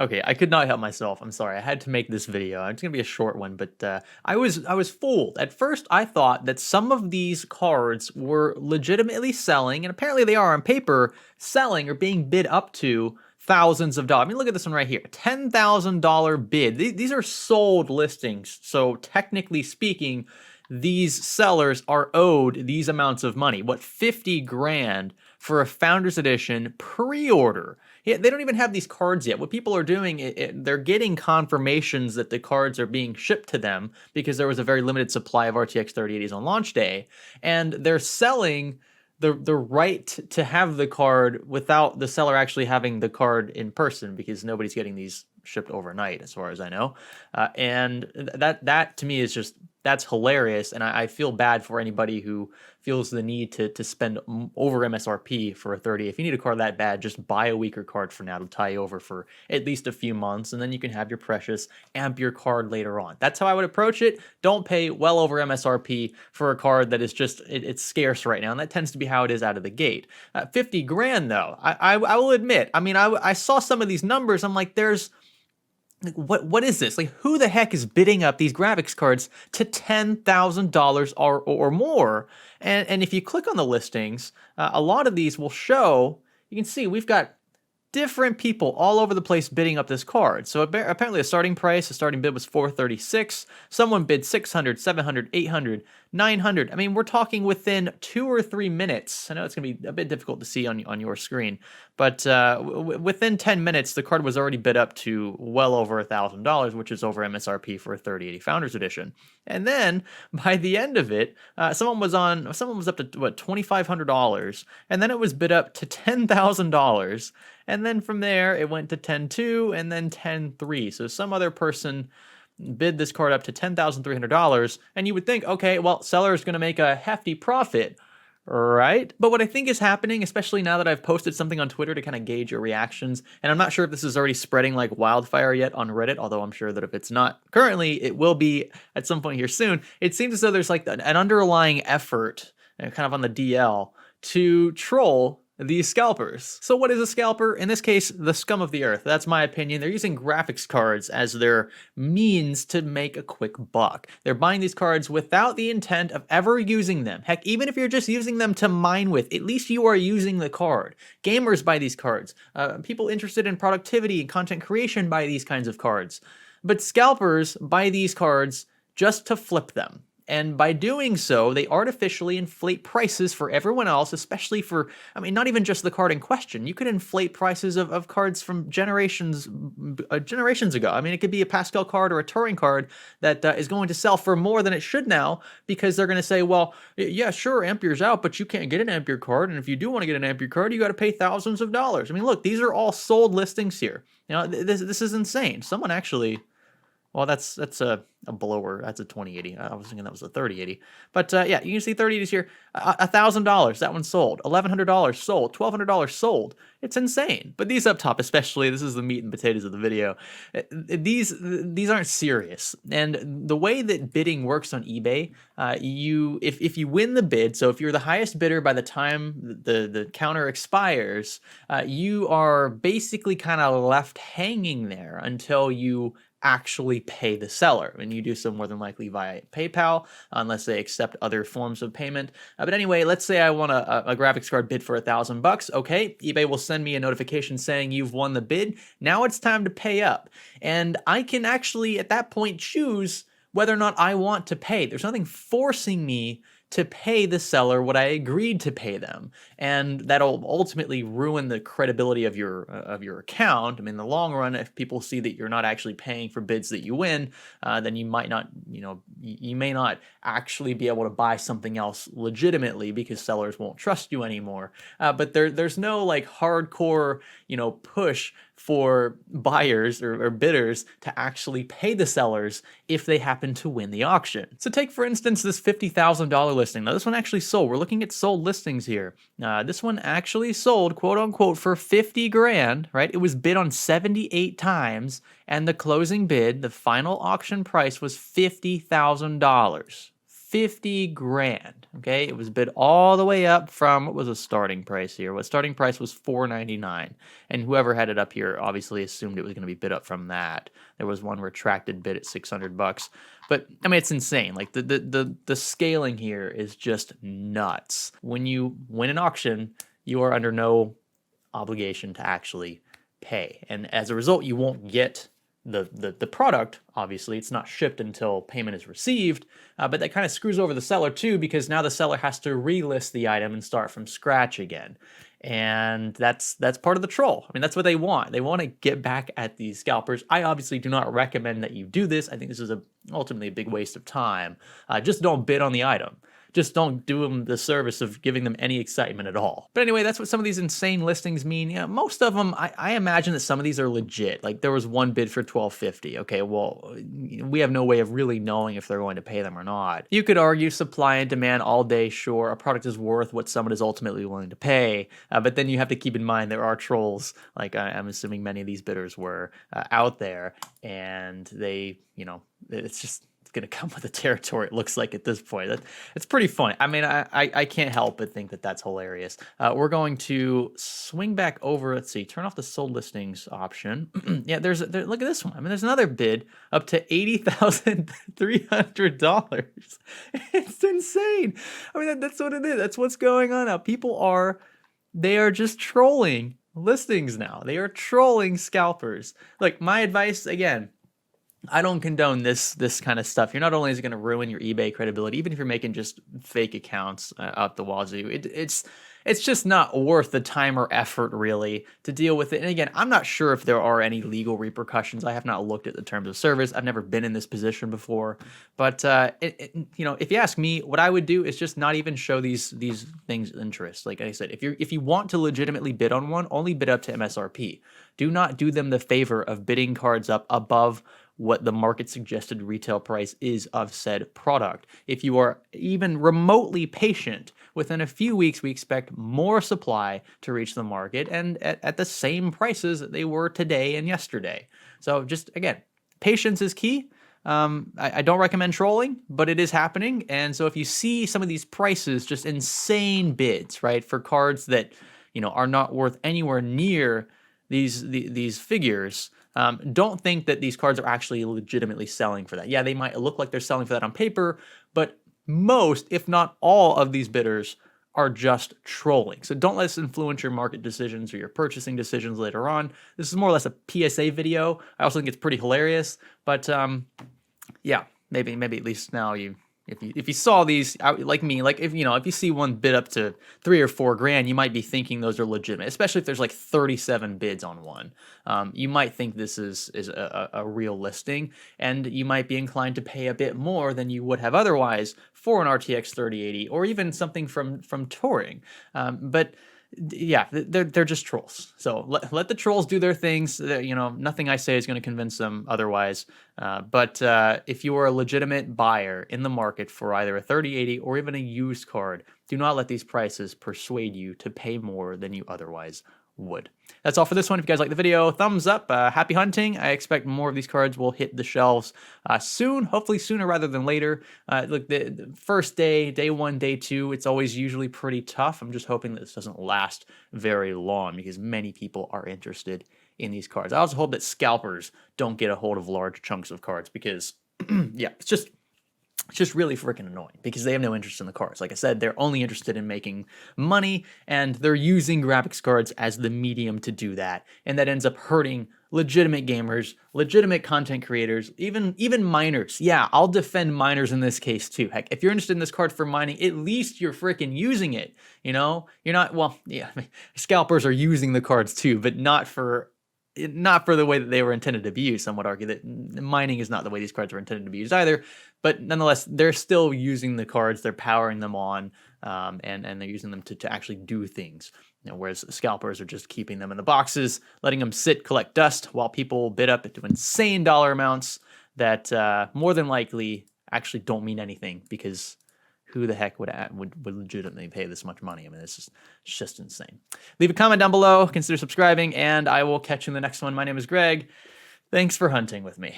Okay, I could not help myself. I'm sorry. I had to make this video. It's gonna be a short one, but I was fooled. At first, I thought that some of these cards were legitimately selling, and apparently they are on paper selling or being bid up to thousands of dollars. I mean, look at this one right here, $10,000 bid. These are sold listings, so technically speaking, these sellers are owed these amounts of money. What, 50 grand for a Founders Edition pre-order? Yeah, they don't even have these cards yet. What people are doing, they're getting confirmations that the cards are being shipped to them because there was a very limited supply of RTX 3080s on launch day, and they're selling the right to have the card without the seller actually having the card in person because nobody's getting these shipped overnight, as far as I know. And that to me is just that's hilarious, and I feel bad for anybody who feels the need to spend over MSRP for a 30. If you need a card that bad, just buy a weaker card for now to tie you over for at least a few months, and then you can have your precious Ampere card later on. That's how I would approach it. Don't pay well over MSRP for a card that is just it's scarce right now, and that tends to be how it is out of the gate. 50 grand though, I will admit. I mean, I saw some of these numbers. I'm like, there's like, what is this? Like, who the heck is bidding up these graphics cards to $10,000 or more? And if you click on the listings, a lot of these will show. You can see we've got different people all over the place bidding up this card. So apparently a starting bid was 436. Someone bid 600, 700, 800, 900. I mean, we're talking within 2 or 3 minutes. I know it's going to be a bit difficult to see on your screen, but within 10 minutes, the card was already bid up to well over $1,000, which is over MSRP for a 3080 Founders Edition. And then by the end of it, someone was up to what, $2,500, and then it was bid up to $10,000. And then from there, it went to 10.2 and then 10.3. So some other person bid this card up to $10,300, and you would think, okay, well, seller is going to make a hefty profit, right? But what I think is happening, especially now that I've posted something on Twitter to kind of gauge your reactions, and I'm not sure if this is already spreading like wildfire yet on Reddit, although I'm sure that if it's not currently, it will be at some point here soon. It seems as though there's like an underlying effort, kind of on the DL, to troll these scalpers. So what is a scalper? In this case, the scum of the earth. That's my opinion. They're using graphics cards as their means to make a quick buck. They're buying these cards without the intent of ever using them. Heck, even if you're just using them to mine with, at least you are using the card. Gamers buy these cards. People interested in productivity and content creation buy these kinds of cards. But scalpers buy these cards just to flip them. And by doing so, they artificially inflate prices for everyone else, especially for, I mean, not even just the card in question. You could inflate prices of cards from generations ago. I mean, it could be a Pascal card or a Turing card that is going to sell for more than it should now because they're going to say, well, yeah, sure, Ampere's out, but you can't get an Ampere card. And if you do want to get an Ampere card, you got to pay thousands of dollars. I mean, look, these are all sold listings here. You know, this is insane. Someone actually... Well, that's a blower. That's a 2080. I was thinking that was a 3080. But yeah, you can see 3080s here. $1,000. That one sold. $1,100 sold. $1,200 sold. It's insane. But these up top, especially, this is the meat and potatoes of the video. These aren't serious. And the way that bidding works on eBay, if you win the bid, so if you're the highest bidder by the time the counter expires, you are basically kind of left hanging there until you actually pay the seller, and you do so more than likely via PayPal unless they accept other forms of payment. But anyway, let's say I want a graphics card bid for $1,000. Okay, eBay will send me a notification saying you've won the bid. Now it's time to pay up, and I can actually at that point choose whether or not I want to pay. There's nothing forcing me to pay the seller what I agreed to pay them, and that'll ultimately ruin the credibility of your account. I mean, in the long run, if people see that you're not actually paying for bids that you win, then you might not, you may not actually be able to buy something else legitimately because sellers won't trust you anymore. But there's no like hardcore, push for buyers or bidders to actually pay the sellers if they happen to win the auction. So take, for instance, this $50,000 listing. Now, this one actually sold. We're looking at sold listings here. This one actually sold, quote unquote, for 50 grand, right? It was bid on 78 times, and the closing bid, the final auction price was $50,000. 50 grand. Okay, it was bid all the way up from, what was the starting price here? What starting price was $499, and whoever had it up here obviously assumed it was going to be bid up from that. There was one retracted bid at $600, but I mean it's insane. Like the scaling here is just nuts. When you win an auction, you are under no obligation to actually pay, and as a result, you won't get the product. Obviously, it's not shipped until payment is received, but that kind of screws over the seller too, because now the seller has to relist the item and start from scratch again. And that's part of the troll. I mean, that's what they want. They want to get back at these scalpers. I obviously do not recommend that you do this. I think this is ultimately a big waste of time. Just don't bid on the item. Just don't do them the service of giving them any excitement at all. But anyway, that's what some of these insane listings mean. Yeah, most of them, I imagine that some of these are legit. Like there was one bid for $1,250. Okay, well, we have no way of really knowing if they're going to pay them or not. You could argue supply and demand all day. Sure, a product is worth what someone is ultimately willing to pay. But then you have to keep in mind there are trolls. Like I'm assuming many of these bidders were out there, and they, it's just going to come with the territory, it looks like at this point. It's pretty funny. I mean, I can't help but think that that's hilarious. We're going to swing back over. Let's see, turn off the sold listings option. Yeah, look at this one. I mean, there's another bid up to $80,300. It's insane. I mean, that's what it is. That's what's going on now. They are just trolling listings now. They are trolling scalpers. Like, my advice, again, I don't condone this kind of stuff. You're not only is it going to ruin your eBay credibility, even if you're making just fake accounts out the wazoo, it's just not worth the time or effort really to deal with it. And again, I'm not sure if there are any legal repercussions. I have not looked at the terms of service. I've never been in this position before. But if you ask me, what I would do is just not even show these things interest. Like I said, if you want to legitimately bid on one, only bid up to MSRP. Do not do them the favor of bidding cards up above what the market suggested retail price is of said product. If you are even remotely patient, within a few weeks, we expect more supply to reach the market and at the same prices that they were today and yesterday. So just, again, patience is key. I don't recommend trolling, but it is happening. And so if you see some of these prices, just insane bids, right, for cards that, are not worth anywhere near these figures, don't think that these cards are actually legitimately selling for that. Yeah, they might look like they're selling for that on paper, but most, if not all, of these bidders are just trolling. So don't let this influence your market decisions or your purchasing decisions later on. This is more or less a PSA video. I also think it's pretty hilarious, but yeah, maybe at least now if you saw these, like me, like if you see one bid up to $3 or $4 grand, you might be thinking those are legitimate, especially if there's like 37 bids on one. You might think this is a real listing, and you might be inclined to pay a bit more than you would have otherwise for an RTX 3080 or even something from Touring. But yeah, they're just trolls. So let the trolls do their things. Nothing I say is going to convince them otherwise. But if you are a legitimate buyer in the market for either a 3080 or even a used card, do not let these prices persuade you to pay more than you otherwise would. That's all for this one. If you guys like the video, thumbs up. Happy hunting. I expect more of these cards will hit the shelves soon, hopefully sooner rather than later. Look, the first day one, day two, it's always usually pretty tough. I'm just hoping that this doesn't last very long because many people are interested in these cards. I also hope that scalpers don't get a hold of large chunks of cards because, yeah, it's just really freaking annoying because they have no interest in the cards. Like I said, they're only interested in making money, and they're using graphics cards as the medium to do that. And that ends up hurting legitimate gamers, legitimate content creators, even miners. Yeah, I'll defend miners in this case too. Heck, if you're interested in this card for mining, at least you're freaking using it. You're not, well, yeah, scalpers are using the cards too, but not for the way that they were intended to be used. Some would argue that mining is not the way these cards were intended to be used either, but nonetheless, they're still using the cards, they're powering them on, and they're using them to actually do things. Whereas scalpers are just keeping them in the boxes, letting them sit, collect dust, while people bid up into insane dollar amounts that more than likely actually don't mean anything, because who the heck would legitimately pay this much money? I mean, it's just insane. Leave a comment down below, consider subscribing, and I will catch you in the next one. My name is Greg. Thanks for hunting with me.